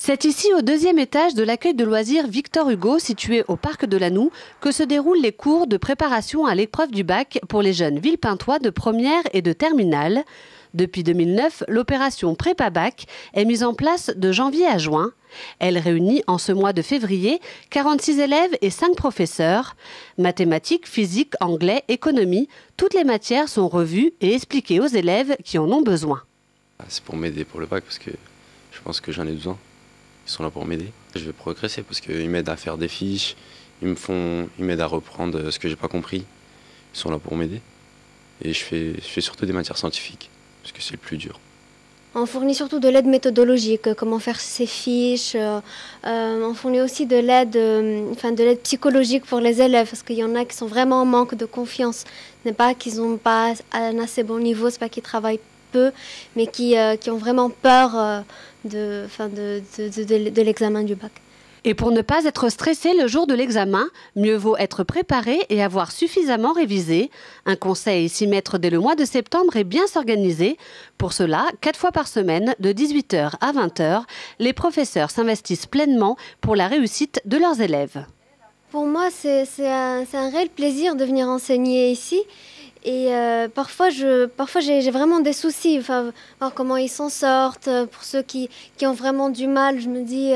C'est ici, au deuxième étage de l'accueil de loisirs Victor Hugo, situé au parc de Lannou, que se déroulent les cours de préparation à l'épreuve du bac pour les jeunes villepintois de première et de terminale. Depuis 2009, l'opération Prépa-Bac est mise en place de janvier à juin. Elle réunit en ce mois de février 46 élèves et 5 professeurs. Mathématiques, physique, anglais, économie, toutes les matières sont revues et expliquées aux élèves qui en ont besoin. C'est pour m'aider pour le bac parce que je pense que j'en ai besoin. Ils sont là pour m'aider. Je vais progresser parce qu'ils m'aident à faire des fiches, ils m'aident à reprendre ce que j'ai pas compris. Ils sont là pour m'aider. Et je fais surtout des matières scientifiques parce que c'est le plus dur. On fournit surtout de l'aide méthodologique, comment faire ses fiches. On fournit aussi de l'aide psychologique pour les élèves, parce qu'il y en a qui sont vraiment en manque de confiance. Ce n'est pas qu'ils n'ont pas un assez bon niveau, c'est pas qu'ils travaillent peu, mais qui ont vraiment peur de l'examen du bac. Et pour ne pas être stressé le jour de l'examen, mieux vaut être préparé et avoir suffisamment révisé. Un conseil, s'y mettre dès le mois de septembre et bien s'organiser. Pour cela, 4 fois par semaine, de 18 h à 20 h, les professeurs s'investissent pleinement pour la réussite de leurs élèves. Pour moi, c'est un réel plaisir de venir enseigner ici. Et parfois j'ai vraiment des soucis, voir comment ils s'en sortent. Pour ceux qui ont vraiment du mal, je me dis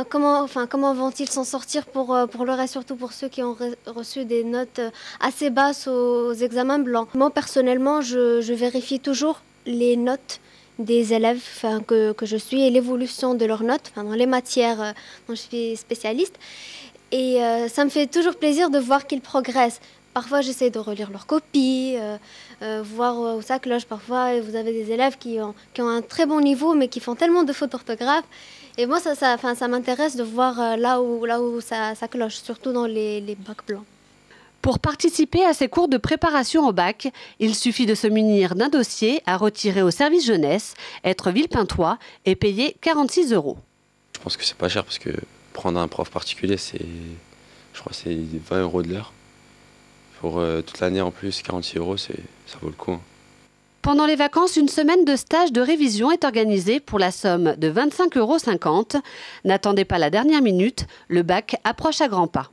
comment vont-ils s'en sortir pour le reste, surtout pour ceux qui ont reçu des notes assez basses aux examens blancs. Moi personnellement, je vérifie toujours les notes des élèves que je suis et l'évolution de leurs notes dans les matières dont je suis spécialiste. Et ça me fait toujours plaisir de voir qu'ils progressent. Parfois, j'essaie de relire leurs copies, voir où ça cloche. Parfois, vous avez des élèves qui ont un très bon niveau, mais qui font tellement de fautes d'orthographe. Et moi, ça m'intéresse de voir là où ça cloche, surtout dans les bacs blancs. Pour participer à ces cours de préparation au bac, il suffit de se munir d'un dossier à retirer au service jeunesse, être villepintois et payer 46 €. Je pense que c'est pas cher parce que prendre un prof particulier, je crois que c'est 20 € de l'heure. Pour toute l'année en plus, 46 €, ça vaut le coup. Pendant les vacances, une semaine de stage de révision est organisée pour la somme de 25,50 €. N'attendez pas la dernière minute, le bac approche à grands pas.